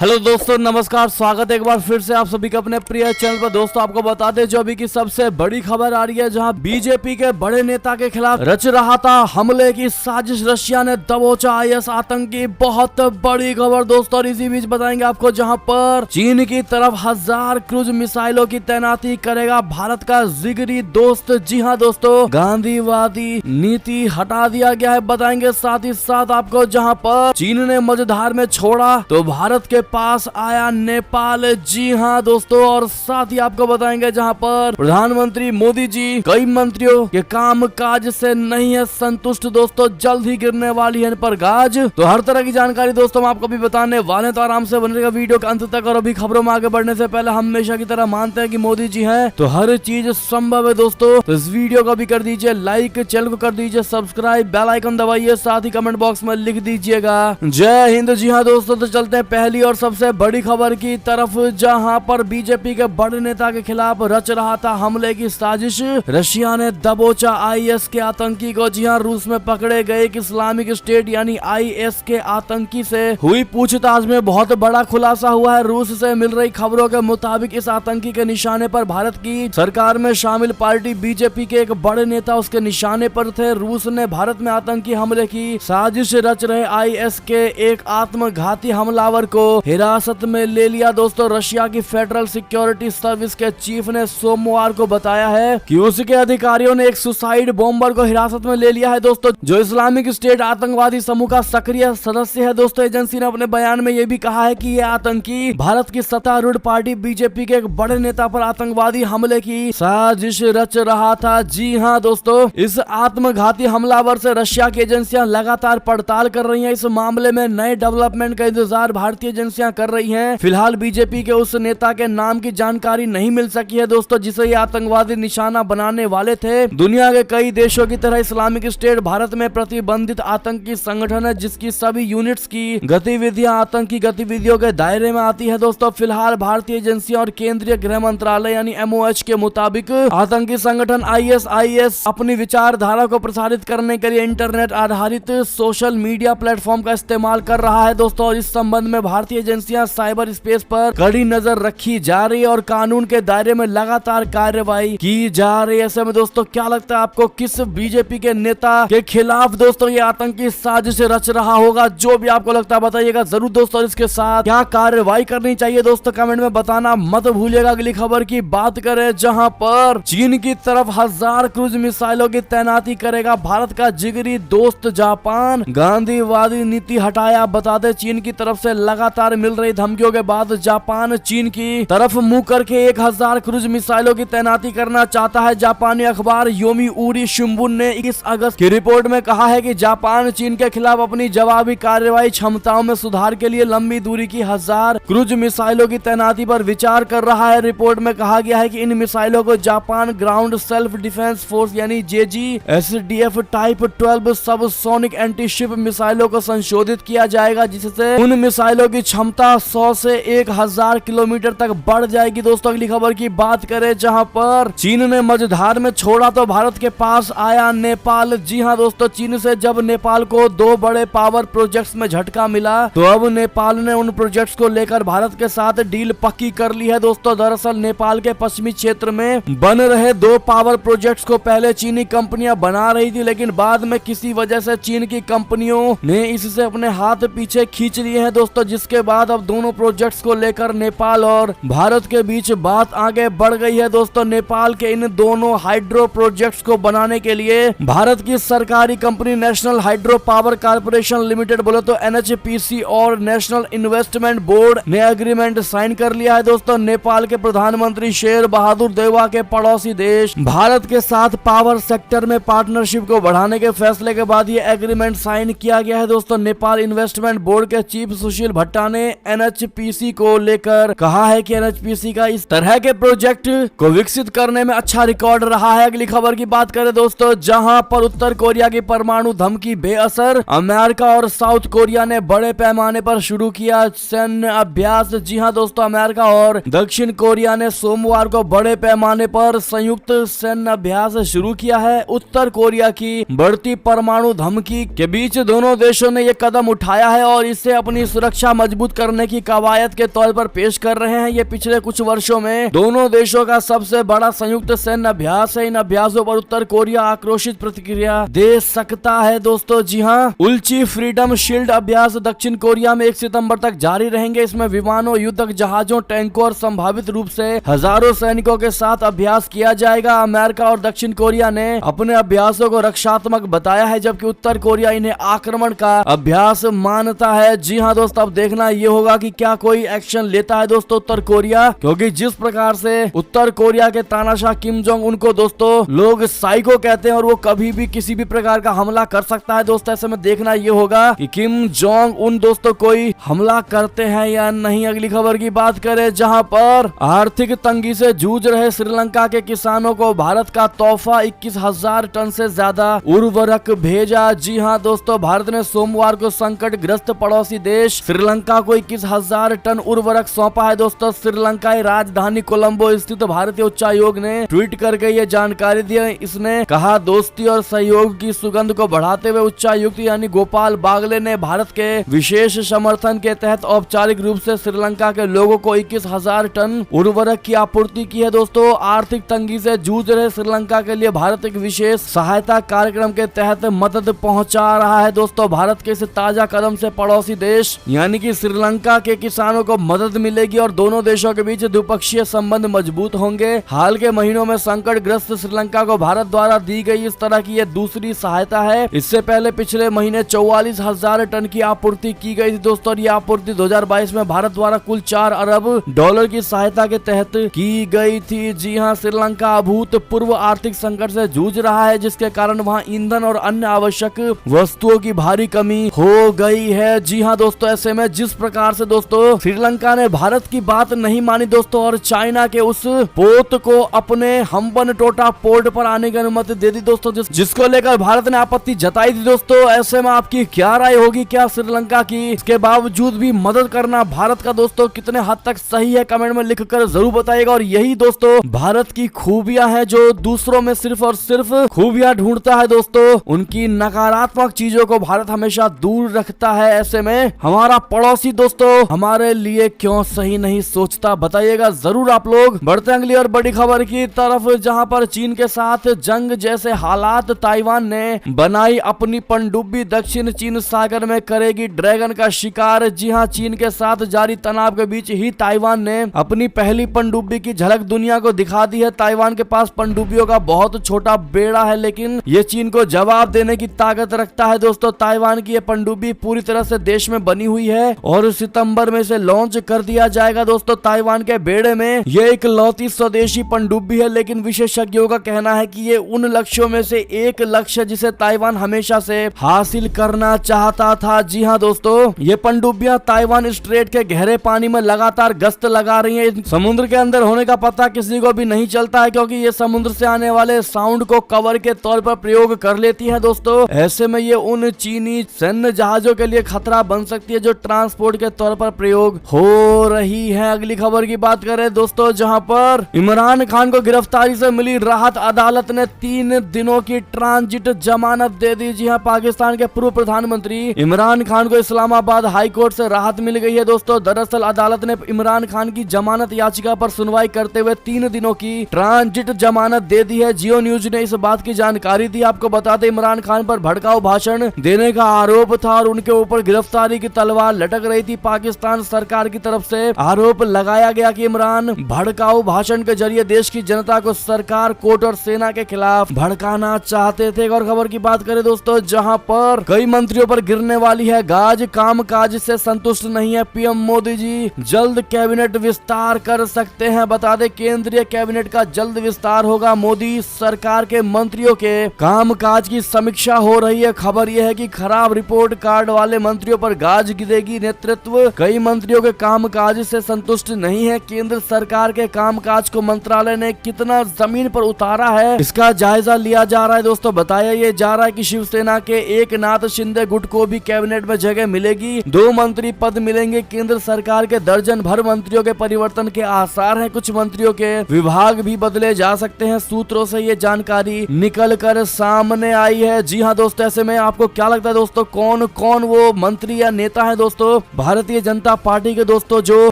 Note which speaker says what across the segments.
Speaker 1: Hello दोस्तों, नमस्कार। स्वागत है एक बार फिर से आप सभी का अपने प्रिय चैनल पर। दोस्तों आपको बता दें जो अभी की सबसे बड़ी खबर आ रही है, जहां बीजेपी के बड़े नेता के खिलाफ रच रहा था हमले की साजिश रशिया ने दबोचा आईएस आतंकी। बहुत बड़ी खबर दोस्तों, और इसी बीच बताएंगे आपको जहां पर चीन की तरफ 1000 क्रूज मिसाइलों की तैनाती करेगा भारत का जिगरी दोस्त। जी हाँ दोस्तों, गांधीवादी नीति हटा दिया गया है, बताएंगे। साथ ही साथ आपको जहां पर चीन ने मझधार में छोड़ा तो भारत के पास आया नेपाल। जी हाँ दोस्तों, और साथ ही आपको बताएंगे जहां पर प्रधानमंत्री मोदी जी कई मंत्रियों के काम काज से नहीं है संतुष्ट। दोस्तों जल्द ही गिरने वाली है इन पर गाज। तो हर तरह की जानकारी दोस्तों हम आपको भी बताने वाले, तो आराम से बनेगा वीडियो के अंत तक। और अभी खबरों में आगे बढ़ने से पहले हमेशा की तरह मानते हैं कि मोदी जी हैं तो हर चीज संभव है दोस्तों। तो इस वीडियो को भी कर दीजिए लाइक, चैनल को कर दीजिए सब्सक्राइब, बेल आइकन दबाइए, साथ ही कमेंट बॉक्स में लिख दीजिएगा जय हिंद। जी हाँ दोस्तों, तो चलते हैं पहली और सबसे बड़ी खबर की तरफ, जहां पर बीजेपी के बड़े नेता के खिलाफ रच रहा था हमले की साजिश। रशिया ने दबोचा आईएस के आतंकी को। जी हां, रूस में पकड़े गए एक इस्लामिक स्टेट यानी आईएस के आतंकी से हुई पूछताछ में बहुत बड़ा खुलासा हुआ है। रूस से मिल रही खबरों के मुताबिक इस आतंकी के निशाने पर भारत की सरकार में शामिल पार्टी बीजेपी के एक बड़े नेता उसके निशाने पर थे। रूस ने भारत में आतंकी हमले की साजिश रच रहे आईएस के एक आत्मघाती हमलावर को हिरासत में ले लिया। दोस्तों रशिया की फेडरल सिक्योरिटी सर्विस के चीफ ने सोमवार को बताया है कि उसके अधिकारियों ने एक सुसाइड बॉम्बर को हिरासत में ले लिया है दोस्तों, जो इस्लामिक स्टेट आतंकवादी समूह का सक्रिय सदस्य है। दोस्तों एजेंसी ने अपने बयान में यह भी कहा है कि यह आतंकी भारत की सत्तारूढ़ पार्टी बीजेपी के एक बड़े नेता पर आतंकवादी हमले की साजिश रच रहा था। जी हाँ दोस्तों, इस आत्मघाती हमलावर से रशिया की एजेंसियां लगातार पड़ताल कर रही हैं। इस मामले में नए डेवलपमेंट का इंतजार भारतीय एजेंसियां कर रही हैं। फिलहाल बीजेपी के उस नेता के नाम की जानकारी नहीं मिल सकी है दोस्तों, जिसे ये आतंकवादी निशाना बनाने वाले थे। दुनिया के कई देशों की तरह इस्लामिक स्टेट भारत में प्रतिबंधित आतंकी संगठन है, जिसकी सभी यूनिट्स की गतिविधियां आतंकी गतिविधियों के दायरे में आती है। दोस्तों फिलहाल भारतीय एजेंसियां और केंद्रीय गृह मंत्रालय यानी एमओएच के मुताबिक आतंकी संगठन आईएस अपनी विचारधारा को प्रसारित करने के लिए इंटरनेट आधारित सोशल मीडिया प्लेटफॉर्म का इस्तेमाल कर रहा है दोस्तों। और इस संबंध में भारतीय एजेंसियां साइबर स्पेस पर कड़ी नजर रखी जा रही है और कानून के दायरे में लगातार कार्रवाई की जा रही है। ऐसे में दोस्तों क्या लगता है आपको, किस बीजेपी के नेता के खिलाफ दोस्तों ये आतंकी साजिश रच रहा होगा? जो भी आपको लगता है बताइएगा जरूर दोस्तों। इसके साथ क्या कार्रवाई करनी चाहिए दोस्तों कमेंट में बताना मत भूलिएगा। अगली खबर की बात करें, जहां पर चीन की तरफ 1000 क्रूज मिसाइलों की तैनाती करेगा भारत का जिगरी दोस्त जापान। गांधीवादी नीति हटाया, बता दें चीन की तरफ से लगातार मिल रही धमकियों के बाद जापान चीन की तरफ मुंह करके 1000 क्रूज मिसाइलों की तैनाती करना चाहता है। जापानी अखबार योमीउरी शिंबुन ने 21 अगस्त की रिपोर्ट में कहा है कि जापान चीन के खिलाफ अपनी जवाबी कार्रवाई क्षमताओं में सुधार के लिए लंबी दूरी की 1000 क्रूज मिसाइलों की तैनाती पर विचार कर रहा है। रिपोर्ट में कहा गया है कि इन मिसाइलों को Japan ground self defence force यानी JGSDF टाइप 12 सब सोनिक एंटी शिप मिसाइलों को संशोधित किया जाएगा, जिससे उन मिसाइलों की क्षमता 100 से 1000 किलोमीटर तक बढ़ जाएगी। दोस्तों अगली खबर की बात करें, जहां पर चीन ने मझधार में छोड़ा तो भारत के पास आया नेपाल। जी हां दोस्तों, चीन से जब नेपाल को 2 बड़े पावर प्रोजेक्ट्स में झटका मिला तो अब नेपाल ने उन प्रोजेक्ट्स को लेकर भारत के साथ डील पक्की कर ली है। दोस्तों दरअसल नेपाल के पश्चिमी क्षेत्र में बन रहे 2 पावर प्रोजेक्ट्स को पहले चीनी कंपनियां बना रही थी, लेकिन बाद में किसी वजह से चीन की कंपनियों ने इससे अपने हाथ पीछे खींच लिए हैं दोस्तों, जिसके बाद अब दोनों प्रोजेक्ट्स को लेकर नेपाल और भारत के बीच बात आगे बढ़ गई है। दोस्तों नेपाल के इन दोनों हाइड्रो प्रोजेक्ट्स को बनाने के लिए भारत की सरकारी company national hydro power corporation limited बोले तो NHPC और नेशनल इन्वेस्टमेंट बोर्ड ने एग्रीमेंट साइन कर लिया है। दोस्तों नेपाल के प्रधानमंत्री शेर बहादुर देवा के पड़ोसी देश भारत के साथ पावर सेक्टर में पार्टनरशिप को बढ़ाने के फैसले के बाद ये एग्रीमेंट साइन किया गया है। दोस्तों नेपाल इन्वेस्टमेंट बोर्ड के चीफ सुशील भट्टा ने NHPC को लेकर कहा है कि NHPC का इस तरह के प्रोजेक्ट को विकसित करने में अच्छा रिकॉर्ड रहा है। अगली खबर की बात करें दोस्तों, जहां पर उत्तर कोरिया की परमाणु धमकी बेअसर, अमेरिका और साउथ कोरिया ने बड़े पैमाने पर शुरू किया सैन्य अभ्यास। जी हां दोस्तों, अमेरिका और दक्षिण कोरिया ने सोमवार को बड़े पैमाने पर संयुक्त सैन्य अभ्यास शुरू किया है। उत्तर कोरिया की बढ़ती परमाणु धमकी के बीच दोनों देशों ने यह कदम उठाया है और इससे अपनी सुरक्षा मजबूत मजबूत करने की कवायद के तौर पर पेश कर रहे हैं। ये पिछले कुछ वर्षों में दोनों देशों का सबसे बड़ा संयुक्त सैन्य अभ्यास है। इन अभ्यासों पर उत्तर कोरिया आक्रोशित प्रतिक्रिया दे सकता है दोस्तों। जी हाँ, उल्ची फ्रीडम शील्ड अभ्यास दक्षिण कोरिया में 1 सितंबर तक जारी रहेंगे। इसमें विमानों, युद्धक जहाजों, टैंकों और संभावित रूप से हजारों सैनिकों के साथ अभ्यास किया जाएगा। अमेरिका और दक्षिण कोरिया ने अपने अभ्यासों को रक्षात्मक बताया है, जबकि उत्तर कोरिया इन्हें आक्रमण का अभ्यास मानता है। जी हाँ दोस्तों, अब देखना ये होगा कि क्या कोई एक्शन लेता है दोस्तों उत्तर कोरिया, क्योंकि जिस प्रकार से उत्तर कोरिया के तानाशाह किम जोंग उनको दोस्तों लोग साइको कहते हैं और वो कभी भी किसी भी प्रकार का हमला कर सकता है दोस्तों। ऐसे में देखना ये होगा कि किम जोंग उन दोस्तों कोई हमला करते हैं या नहीं। अगली खबर की बात करें, जहां पर आर्थिक तंगी से जूझ रहे श्रीलंका के किसानों को भारत का तोहफा 21,000 टन से ज्यादा उर्वरक भेजा। जी हां दोस्तों, भारत ने सोमवार को संकट ग्रस्त पड़ोसी देश श्रीलंका को 21,000 टन उर्वरक सौंपा है दोस्तों। श्रीलंकाई राजधानी कोलंबो स्थित भारतीय उच्चायोग ने ट्वीट करके ये जानकारी दी। इसने कहा, दोस्ती और सहयोग की सुगंध को बढ़ाते हुए उच्चायुक्त यानी गोपाल बागले ने भारत के विशेष समर्थन के तहत औपचारिक रूप से श्रीलंका के लोगों को 21,000 टन उर्वरक की आपूर्ति की है दोस्तों। आर्थिक तंगी से जूझ रहे श्रीलंका के लिए भारत एक विशेष सहायता कार्यक्रम के तहत मदद पहुंचा रहा है दोस्तों। भारत के इस ताजा कदम से पड़ोसी देश यानी कि श्रीलंका के किसानों को मदद मिलेगी और दोनों देशों के बीच द्विपक्षीय संबंध मजबूत होंगे। हाल के महीनों में संकटग्रस्त श्रीलंका को भारत द्वारा दी गई इस तरह की यह दूसरी सहायता है। इससे पहले पिछले महीने 44,000 टन की आपूर्ति की गई थी दोस्तों। ये आपूर्ति 2022 में भारत द्वारा कुल 4 अरब डॉलर की सहायता के तहत की गई थी। जी हां, श्रीलंका अभूतपूर्व आर्थिक संकट से जूझ रहा है, जिसके कारण वहां ईंधन और अन्य आवश्यक वस्तुओं की भारी कमी हो गई है। जी हां दोस्तों, ऐसे में जिस प्रकार से दोस्तों श्रीलंका ने भारत की बात नहीं मानी दोस्तों और चाइना के उस पोत को अपने हम्बन टोटा पोर्ट पर आने की अनुमति दे दी दोस्तों, जिसको लेकर भारत ने आपत्ति जताई थी दोस्तों। ऐसे में आपकी क्या राय होगी? क्या श्रीलंका की इसके बावजूद भी मदद करना भारत का दोस्तों कितने हद तक सही है? कमेंट में लिखकर जरूर बताइएगा। और यही दोस्तों भारत की खूबियां हैं, जो दूसरों में सिर्फ और सिर्फ खूबियां ढूंढता है दोस्तों। उनकी नकारात्मक चीजों को भारत हमेशा दूर रखता है। ऐसे में हमारा पड़ोसी दोस्तों हमारे लिए क्यों सही नहीं सोचता? बताइएगा जरूर आप लोग। बढ़ते हैं अगली और बड़ी खबर की तरफ, जहां पर चीन के साथ जंग जैसे हालात, ताइवान ने बनाई अपनी पनडुब्बी, दक्षिण चीन सागर में करेगी ड्रैगन का शिकार। जी हां, चीन के साथ जारी तनाव के बीच ही ताइवान ने अपनी पहली पनडुब्बी की झलक दुनिया को दिखा दी है। ताइवान के पास पनडुब्बियों का बहुत छोटा बेड़ा है, लेकिन ये चीन को जवाब देने की ताकत रखता है दोस्तों। ताइवान की ये पनडुब्बी पूरी तरह से देश में बनी हुई है और सितंबर में से लॉन्च कर दिया जाएगा दोस्तों। ताइवान के बेड़े में ये एक लौती स्वदेशी पनडुब्बी है, लेकिन विशेषज्ञों का कहना है कि ये उन लक्ष्यों में से एक लक्ष्य जिसे ताइवान हमेशा से हासिल करना चाहता था। जी हां दोस्तों, ये पनडुब्बियां ताइवान स्ट्रेट के गहरे पानी में लगातार गश्त लगा रही हैं। समुद्र के अंदर होने का पता किसी को भी नहीं चलता है, क्योंकि ये समुद्र से आने वाले साउंड को कवर के तौर पर प्रयोग कर लेती है दोस्तों। ऐसे में ये उन चीनी सैन्य जहाजों के लिए खतरा बन सकती है जो ट्रांसपोर्ट के तौर पर प्रयोग हो रही है। अगली खबर की बात करें दोस्तों, जहां पर इमरान खान को गिरफ्तारी से मिली राहत, अदालत ने 3 दिनों की ट्रांजिट जमानत दे दी। जी हां, पाकिस्तान के पूर्व प्रधानमंत्री इमरान खान को इस्लामाबाद हाई कोर्ट से राहत मिल गई है दोस्तों। दरअसल अदालत ने इमरान खान की जमानत याचिका पर सुनवाई करते हुए 3 दिनों की ट्रांजिट जमानत दे दी है। जियो न्यूज ने इस बात की जानकारी दी। आपको बता दें, इमरान खान पर भड़काऊ भाषण देने का आरोप था और उनके ऊपर गिरफ्तारी की तलवार लटक रही थी। पाकिस्तान सरकार की तरफ से आरोप लगाया गया कि इमरान भड़काऊ भाषण के जरिए देश की जनता को सरकार, कोर्ट और सेना के खिलाफ भड़काना चाहते थे। और खबर की बात करें दोस्तों, जहां पर कई मंत्रियों पर गिरने वाली है गाज, कामकाज से संतुष्ट नहीं है पीएम मोदी जी, जल्द कैबिनेट विस्तार कर सकते हैं। बता दें, केंद्रीय कैबिनेट का जल्द विस्तार होगा। मोदी सरकार के मंत्रियों के कामकाज की समीक्षा हो रही है। खबर यह है कि खराब रिपोर्ट कार्ड वाले मंत्रियों पर गाज गिरेगी। नेतृत्व कई मंत्रियों के कामकाज से संतुष्ट नहीं है। केंद्र सरकार के कामकाज को मंत्रालय ने कितना जमीन पर उतारा है, इसका जायजा लिया जा रहा है दोस्तों। बताया ये जा रहा है कि शिवसेना के एकनाथ शिंदे गुट को भी कैबिनेट में जगह मिलेगी। 2 मंत्री पद मिलेंगे। केंद्र सरकार के दर्जन भर मंत्रियों के परिवर्तन के आसार हैं। कुछ मंत्रियों के विभाग भी बदले जा सकते हैं। सूत्रों से ये जानकारी निकल कर सामने आई है। जी हाँ दोस्तों, ऐसे में आपको क्या लगता है दोस्तों, कौन कौन वो मंत्री या नेता है दोस्तों भारतीय जनता पार्टी के दोस्तों जो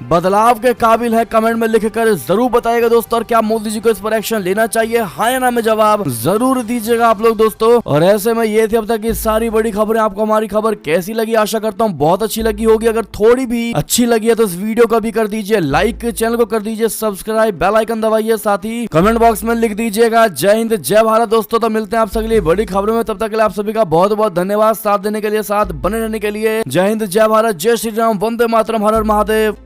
Speaker 1: बदलाव के काबिल है, कमेंट में लिखकर जरूर बताइएगा दोस्तों। और क्या मोदी जी को इस पर एक्शन लेना चाहिए, हाँ या ना में जवाब जरूर दीजिएगा आप लोग दोस्तों। और ऐसे में ये थी अब तक की सारी बड़ी खबरें। आपको हमारी खबर कैसी लगी, आशा करता हूँ बहुत अच्छी लगी होगी। अगर थोड़ी भी अच्छी लगी है तो इस वीडियो को भी कर दीजिए लाइक, चैनल को कर दीजिए सब्सक्राइब, बेल आइकन दबाइए, साथ ही कमेंट बॉक्स में लिख दीजिएगा जय हिंद जय भारत दोस्तों। तो मिलते हैं आप सभी बड़ी खबरों में, तब तक के लिए आप सभी का बहुत बहुत धन्यवाद साथ देने के लिए, साथ बने रहने के लिए। जय हिंद जय भारत, जय श्री राम, वंदे मातरम, हर हर महादेव।